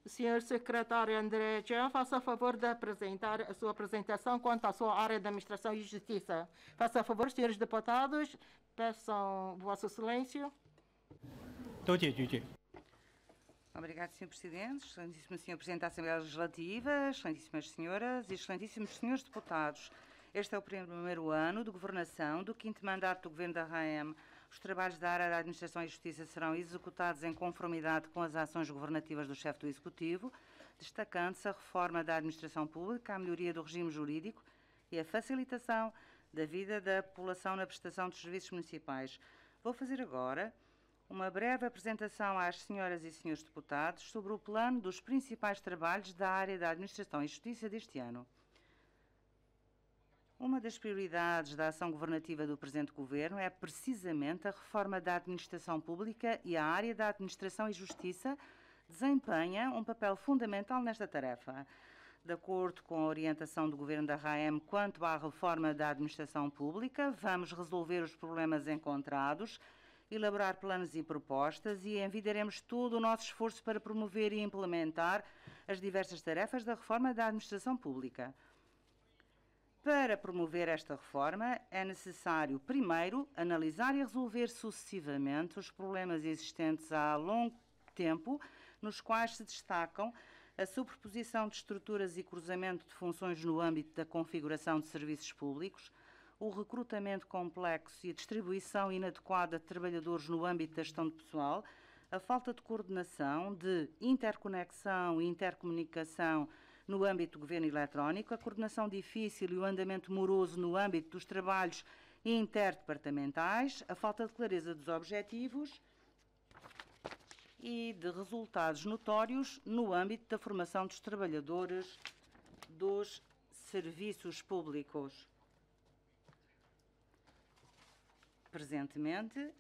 Senhor Secretário André Jean, faça favor de apresentar a sua apresentação quanto à sua área de Administração e Justiça. Faça favor, senhores deputados, peçam vosso silêncio. Obrigado, Sr. Presidente, excelentíssimo Sr. Presidente da Assembleia Legislativa, excelentíssimas senhoras e excelentíssimos senhores deputados. Este é o primeiro ano de governação do 5º mandato do Governo da RAM. Os trabalhos da área da Administração e Justiça serão executados em conformidade com as ações governativas do chefe do Executivo, destacando-se a reforma da administração pública, a melhoria do regime jurídico e a facilitação da vida da população na prestação dos serviços municipais. Vou fazer agora uma breve apresentação às senhoras e senhores deputados sobre o plano dos principais trabalhos da área da Administração e Justiça deste ano. Uma das prioridades da ação governativa do presente Governo é precisamente a reforma da administração pública e a área da Administração e Justiça desempenha um papel fundamental nesta tarefa. De acordo com a orientação do Governo da RAM quanto à reforma da administração pública, vamos resolver os problemas encontrados, elaborar planos e propostas e envidaremos todo o nosso esforço para promover e implementar as diversas tarefas da reforma da administração pública. Para promover esta reforma, é necessário, primeiro, analisar e resolver sucessivamente os problemas existentes há longo tempo, nos quais se destacam a superposição de estruturas e cruzamento de funções no âmbito da configuração de serviços públicos, o recrutamento complexo e a distribuição inadequada de trabalhadores no âmbito da gestão de pessoal, a falta de coordenação, de interconexão e intercomunicação no âmbito do governo eletrónico, a coordenação difícil e o andamento moroso no âmbito dos trabalhos interdepartamentais, a falta de clareza dos objetivos e de resultados notórios no âmbito da formação dos trabalhadores dos serviços públicos. Presentemente,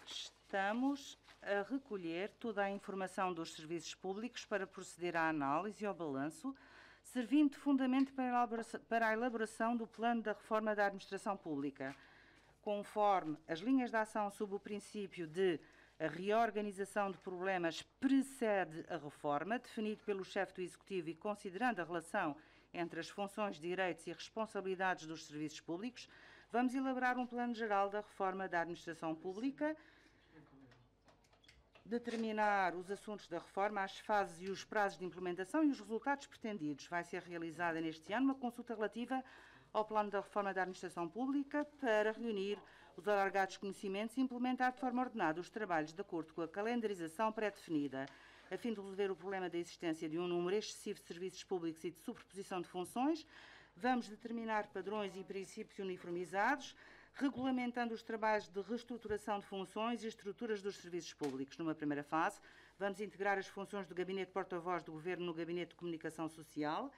estamos a recolher toda a informação dos serviços públicos para proceder à análise e ao balanço, servindo de fundamento para a elaboração do plano da reforma da administração pública, conforme as linhas de ação sob o princípio de a reorganização de problemas precede a reforma, definido pelo chefe do Executivo e considerando a relação entre as funções, direitos e responsabilidades dos serviços públicos, vamos elaborar um plano geral da reforma da administração pública, determinar os assuntos da reforma, as fases e os prazos de implementação e os resultados pretendidos. Vai ser realizada neste ano uma consulta relativa ao plano da reforma da administração pública para reunir os alargados conhecimentos e implementar de forma ordenada os trabalhos de acordo com a calendarização pré-definida, a fim de resolver o problema da existência de um número excessivo de serviços públicos e de superposição de funções. Vamos determinar padrões e princípios uniformizados, regulamentando os trabalhos de reestruturação de funções e estruturas dos serviços públicos. Numa primeira fase, vamos integrar as funções do Gabinete Porta-Voz do Governo no Gabinete de Comunicação Social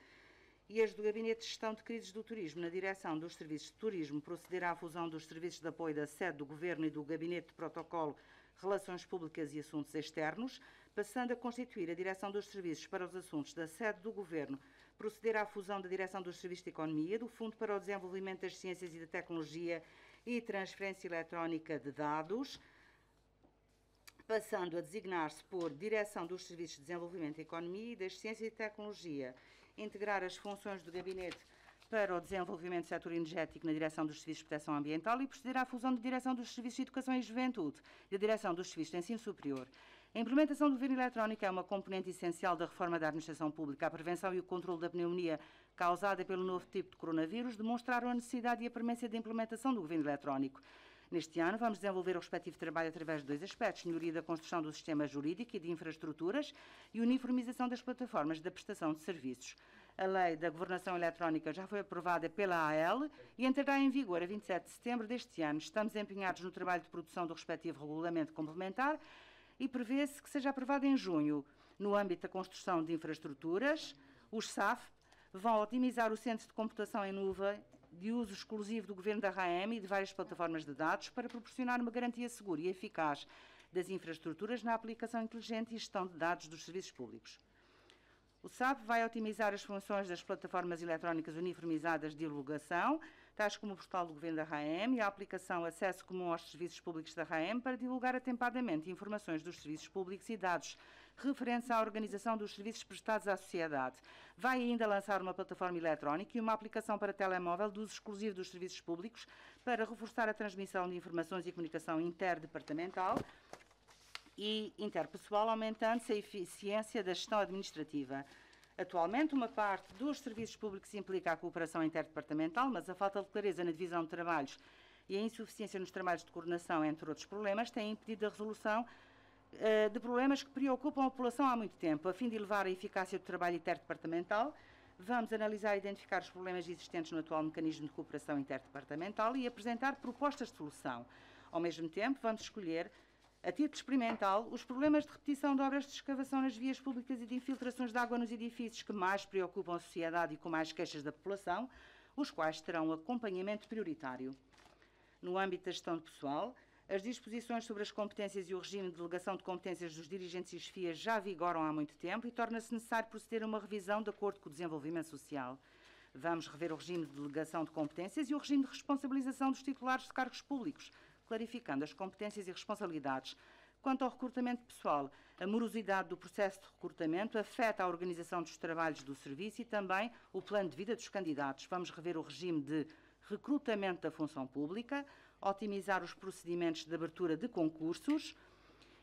e as do Gabinete de Gestão de Crises do Turismo na direção dos serviços de turismo, procederá à fusão dos serviços de apoio da sede do Governo e do Gabinete de Protocolo, Relações Públicas e Assuntos Externos, passando a constituir a direção dos serviços para os assuntos da sede do Governo, proceder à fusão da direção dos serviços de economia, do Fundo para o Desenvolvimento das Ciências e da Tecnologia e Transferência Eletrónica de Dados, passando a designar-se por Direção dos Serviços de Desenvolvimento da Economia e das Ciências e Tecnologia, integrar as funções do Gabinete para o Desenvolvimento do Setor Energético na Direção dos Serviços de Proteção Ambiental e proceder à fusão da Direção dos Serviços de Educação e Juventude e da Direção dos Serviços de Ensino Superior. A implementação do governo eletrónico é uma componente essencial da reforma da administração pública. A prevenção e o controle da pneumonia causada pelo novo tipo de coronavírus demonstraram a necessidade e a premência da implementação do governo eletrónico. Neste ano, vamos desenvolver o respectivo trabalho através de dois aspectos: melhoria da construção do sistema jurídico e de infraestruturas e uniformização das plataformas da prestação de serviços. A Lei da Governação Eletrónica já foi aprovada pela AL e entrará em vigor a 27 de setembro deste ano. Estamos empenhados no trabalho de produção do respectivo regulamento complementar e prevê-se que seja aprovado em junho. No âmbito da construção de infraestruturas, os SAF vão otimizar o Centro de Computação em Nuvem de uso exclusivo do Governo da RAM e de várias plataformas de dados para proporcionar uma garantia segura e eficaz das infraestruturas na aplicação inteligente e gestão de dados dos serviços públicos. O SAP vai otimizar as funções das plataformas eletrónicas uniformizadas de divulgação, tais como o portal do Governo da RAEM e a aplicação Acesso Comum aos Serviços Públicos da RAEM para divulgar atempadamente informações dos serviços públicos e dados referentes à organização dos serviços prestados à sociedade. Vai ainda lançar uma plataforma eletrónica e uma aplicação para telemóvel de uso exclusivo dos serviços públicos para reforçar a transmissão de informações e comunicação interdepartamental e interpessoal, aumentando-se a eficiência da gestão administrativa. Atualmente, uma parte dos serviços públicos implica a cooperação interdepartamental, mas a falta de clareza na divisão de trabalhos e a insuficiência nos trabalhos de coordenação, entre outros problemas, têm impedido a resolução de problemas que preocupam a população há muito tempo. A fim de elevar a eficácia do trabalho interdepartamental, vamos analisar e identificar os problemas existentes no atual mecanismo de cooperação interdepartamental e apresentar propostas de solução. Ao mesmo tempo, vamos escolher, a título experimental, os problemas de repetição de obras de escavação nas vias públicas e de infiltrações de água nos edifícios que mais preocupam a sociedade e com mais queixas da população, os quais terão acompanhamento prioritário. No âmbito da gestão de pessoal, as disposições sobre as competências e o regime de delegação de competências dos dirigentes e chefias já vigoram há muito tempo e torna-se necessário proceder a uma revisão de acordo com o desenvolvimento social. Vamos rever o regime de delegação de competências e o regime de responsabilização dos titulares de cargos públicos, clarificando as competências e responsabilidades. Quanto ao recrutamento pessoal, a morosidade do processo de recrutamento afeta a organização dos trabalhos do serviço e também o plano de vida dos candidatos. Vamos rever o regime de recrutamento da função pública, otimizar os procedimentos de abertura de concursos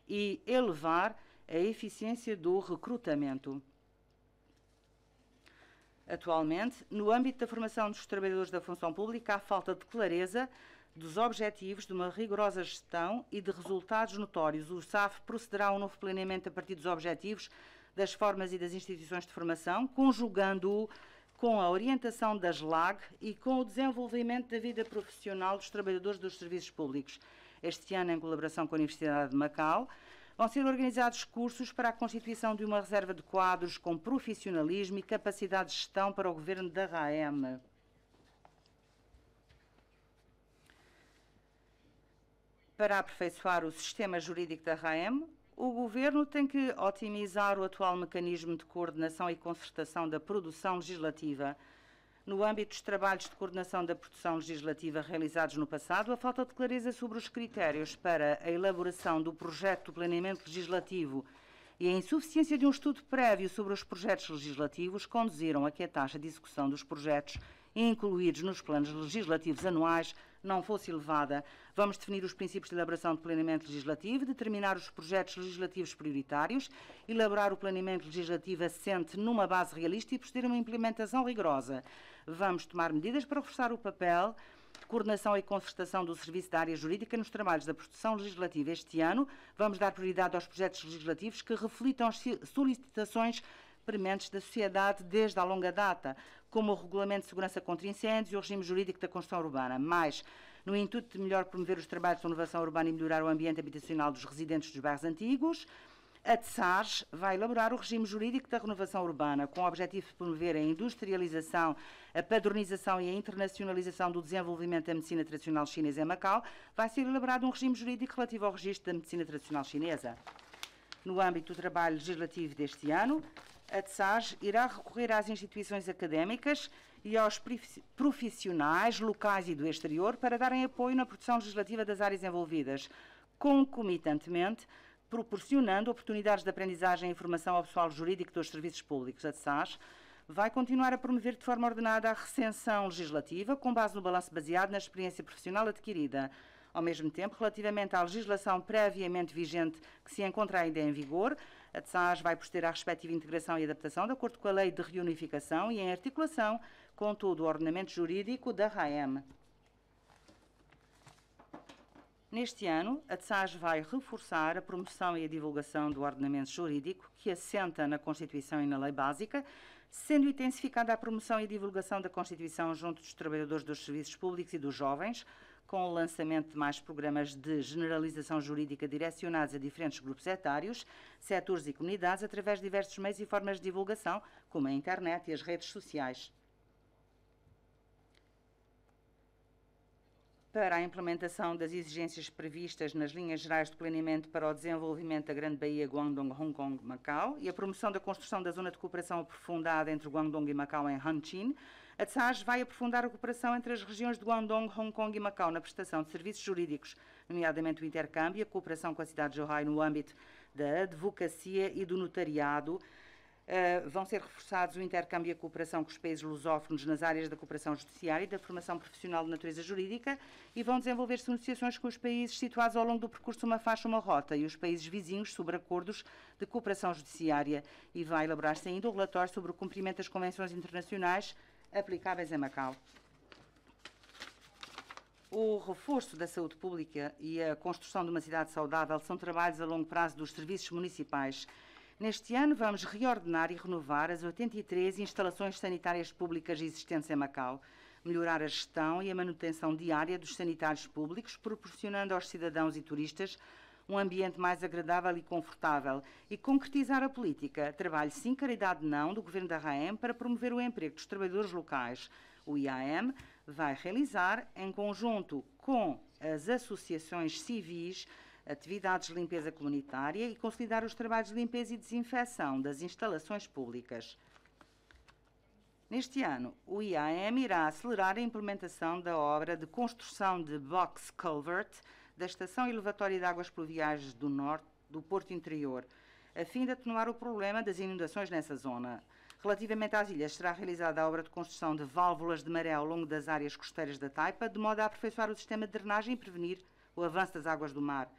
e elevar a eficiência do recrutamento. Atualmente, no âmbito da formação dos trabalhadores da função pública, há falta de clareza dos objetivos de uma rigorosa gestão e de resultados notórios. O SAF procederá a um novo planeamento a partir dos objetivos, das formas e das instituições de formação, conjugando-o com a orientação das LAG e com o desenvolvimento da vida profissional dos trabalhadores dos serviços públicos. Este ano, em colaboração com a Universidade de Macau, vão ser organizados cursos para a constituição de uma reserva de quadros com profissionalismo e capacidade de gestão para o governo da RAEM. Para aperfeiçoar o sistema jurídico da RAEM, o Governo tem que otimizar o atual mecanismo de coordenação e concertação da produção legislativa. No âmbito dos trabalhos de coordenação da produção legislativa realizados no passado, a falta de clareza sobre os critérios para a elaboração do projeto do planeamento legislativo e a insuficiência de um estudo prévio sobre os projetos legislativos conduziram a que a taxa de execução dos projetos incluídos nos planos legislativos anuais não fosse elevada. Vamos definir os princípios de elaboração de planeamento legislativo, determinar os projetos legislativos prioritários, elaborar o planeamento legislativo assente numa base realista e proceder a uma implementação rigorosa. Vamos tomar medidas para reforçar o papel de coordenação e concertação do Serviço da Área Jurídica nos trabalhos da produção legislativa. Este ano, vamos dar prioridade aos projetos legislativos que reflitam as solicitações prementes da sociedade desde a longa data, como o Regulamento de Segurança contra Incêndios e o regime jurídico da construção urbana. Mas, no intuito de melhor promover os trabalhos de renovação urbana e melhorar o ambiente habitacional dos residentes dos bairros antigos, a TSARS vai elaborar o regime jurídico da renovação urbana, com o objetivo de promover a industrialização, a padronização e a internacionalização do desenvolvimento da medicina tradicional chinesa em Macau. Vai ser elaborado um regime jurídico relativo ao registro da medicina tradicional chinesa. No âmbito do trabalho legislativo deste ano, a TSARS irá recorrer às instituições académicas e aos profissionais locais e do exterior para darem apoio na produção legislativa das áreas envolvidas, concomitantemente proporcionando oportunidades de aprendizagem e formação ao pessoal jurídico dos serviços públicos. A TSARS vai continuar a promover de forma ordenada a recensão legislativa, com base no balanço baseado na experiência profissional adquirida. Ao mesmo tempo, relativamente à legislação previamente vigente que se encontra ainda em vigor, a TSARS vai proceder à respectiva integração e adaptação de acordo com a Lei de Reunificação e em articulação com todo o ordenamento jurídico da RAEM. Neste ano, a TSARS vai reforçar a promoção e a divulgação do ordenamento jurídico que assenta na Constituição e na Lei Básica, sendo intensificada a promoção e a divulgação da Constituição junto dos trabalhadores dos serviços públicos e dos jovens, com o lançamento de mais programas de generalização jurídica direcionados a diferentes grupos etários, setores e comunidades, através de diversos meios e formas de divulgação, como a internet e as redes sociais. para a implementação das exigências previstas nas linhas gerais de planeamento para o desenvolvimento da Grande Baía Guangdong, Hong Kong, Macau e a promoção da construção da zona de cooperação aprofundada entre Guangdong e Macau em Hanchin, a TSAJ vai aprofundar a cooperação entre as regiões de Guangdong, Hong Kong e Macau na prestação de serviços jurídicos, nomeadamente o intercâmbio e a cooperação com a cidade de Zhuhai no âmbito da advocacia e do notariado. Vão ser reforçados o intercâmbio e a cooperação com os países lusófonos nas áreas da cooperação judiciária e da formação profissional de natureza jurídica e vão desenvolver-se negociações com os países situados ao longo do percurso Uma Faixa, Uma Rota e os países vizinhos sobre acordos de cooperação judiciária e vai elaborar-se ainda o relatório sobre o cumprimento das convenções internacionais aplicáveis em Macau. O reforço da saúde pública e a construção de uma cidade saudável são trabalhos a longo prazo dos serviços municipais. Neste ano, vamos reordenar e renovar as 83 instalações sanitárias públicas existentes em Macau, melhorar a gestão e a manutenção diária dos sanitários públicos, proporcionando aos cidadãos e turistas um ambiente mais agradável e confortável e concretizar a política Trabalho Sim, Caridade Não do Governo da RAEM para promover o emprego dos trabalhadores locais. O IAM vai realizar, em conjunto com as associações civis, atividades de limpeza comunitária e consolidar os trabalhos de limpeza e desinfecção das instalações públicas. Neste ano, o IAM irá acelerar a implementação da obra de construção de box culvert da Estação Elevatória de Águas Pluviais do Norte do Porto Interior, a fim de atenuar o problema das inundações nessa zona. Relativamente às ilhas, será realizada a obra de construção de válvulas de maré ao longo das áreas costeiras da Taipa, de modo a aperfeiçoar o sistema de drenagem e prevenir o avanço das águas do mar.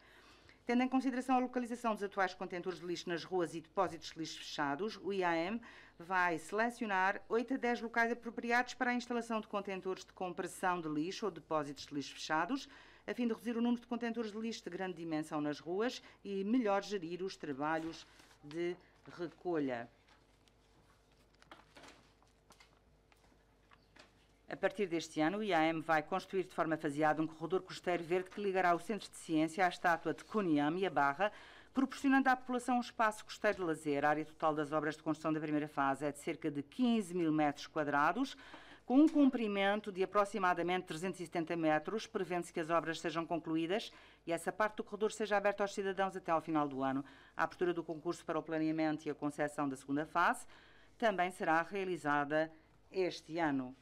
Tendo em consideração a localização dos atuais contentores de lixo nas ruas e depósitos de lixo fechados, o IAM vai selecionar 8 a 10 locais apropriados para a instalação de contentores de compressão de lixo ou depósitos de lixo fechados, a fim de reduzir o número de contentores de lixo de grande dimensão nas ruas e melhor gerir os trabalhos de recolha. A partir deste ano, o IAM vai construir de forma faseada um corredor costeiro verde que ligará o Centro de Ciência à estátua de Kuniam e a Barra, proporcionando à população um espaço costeiro de lazer. A área total das obras de construção da primeira fase é de cerca de 15 mil metros quadrados, com um comprimento de aproximadamente 370 metros, prevendo-se que as obras sejam concluídas e essa parte do corredor seja aberta aos cidadãos até ao final do ano. A abertura do concurso para o planeamento e a concessão da segunda fase também será realizada este ano.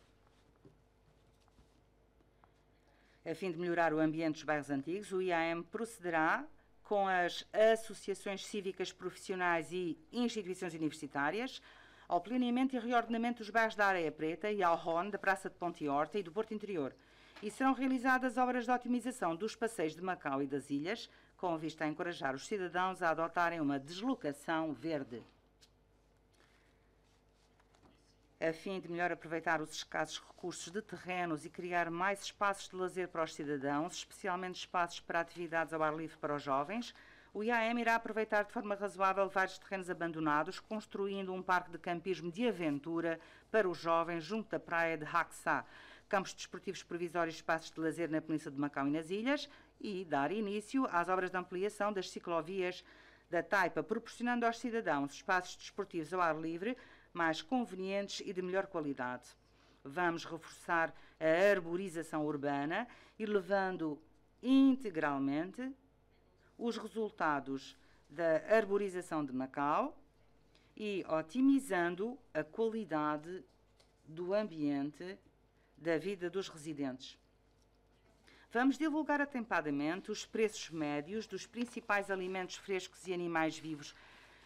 A fim de melhorar o ambiente dos bairros antigos, o IAM procederá com as associações cívicas profissionais e instituições universitárias ao planeamento e reordenamento dos bairros da Areia Preta e Alhon, da Praça de Ponte Horta e do Porto Interior. E serão realizadas obras de otimização dos passeios de Macau e das ilhas, com vista a encorajar os cidadãos a adotarem uma deslocação verde. A fim de melhor aproveitar os escassos recursos de terrenos e criar mais espaços de lazer para os cidadãos, especialmente espaços para atividades ao ar livre para os jovens, o IAM irá aproveitar de forma razoável vários terrenos abandonados, construindo um parque de campismo de aventura para os jovens junto da praia de Haxa, campos desportivos provisórios e espaços de lazer na Península de Macau e nas ilhas, e dar início às obras de ampliação das ciclovias da Taipa, proporcionando aos cidadãos espaços desportivos ao ar livre mais convenientes e de melhor qualidade. Vamos reforçar a arborização urbana e levando integralmente os resultados da arborização de Macau e otimizando a qualidade do ambiente da vida dos residentes. Vamos divulgar atempadamente os preços médios dos principais alimentos frescos e animais vivos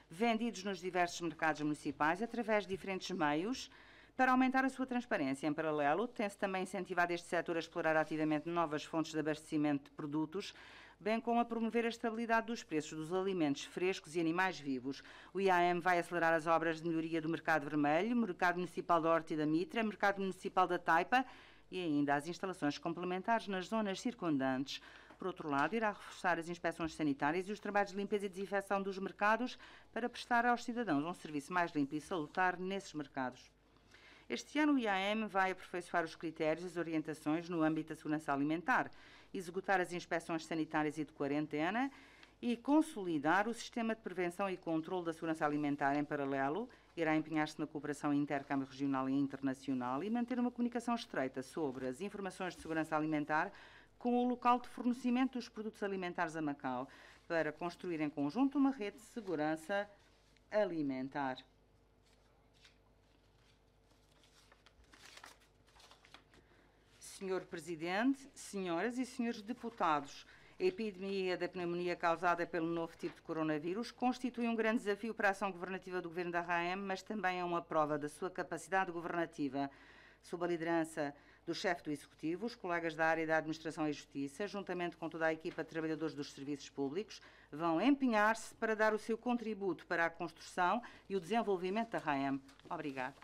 vendidos nos diversos mercados municipais através de diferentes meios para aumentar a sua transparência. Em paralelo, tem-se também incentivado este setor a explorar ativamente novas fontes de abastecimento de produtos, bem como a promover a estabilidade dos preços dos alimentos frescos e animais vivos. O IAM vai acelerar as obras de melhoria do Mercado Vermelho, Mercado Municipal da Horta e da Mitra, Mercado Municipal da Taipa e ainda as instalações complementares nas zonas circundantes. Por outro lado, irá reforçar as inspeções sanitárias e os trabalhos de limpeza e desinfecção dos mercados para prestar aos cidadãos um serviço mais limpo e salutar nesses mercados. Este ano, o IAM vai aperfeiçoar os critérios e as orientações no âmbito da segurança alimentar, executar as inspeções sanitárias e de quarentena e consolidar o sistema de prevenção e controle da segurança alimentar. Em paralelo, irá empenhar-se na cooperação intercâmbio regional e internacional e manter uma comunicação estreita sobre as informações de segurança alimentar com o local de fornecimento dos produtos alimentares a Macau, para construir em conjunto uma rede de segurança alimentar. Senhor Presidente, senhoras e senhores deputados, a epidemia da pneumonia causada pelo novo tipo de coronavírus constitui um grande desafio para a ação governativa do Governo da RAM, mas também é uma prova da sua capacidade governativa. Sob a liderança do chefe do Executivo, os colegas da área da Administração e Justiça, juntamente com toda a equipa de trabalhadores dos serviços públicos, vão empenhar-se para dar o seu contributo para a construção e o desenvolvimento da RAM. Obrigada.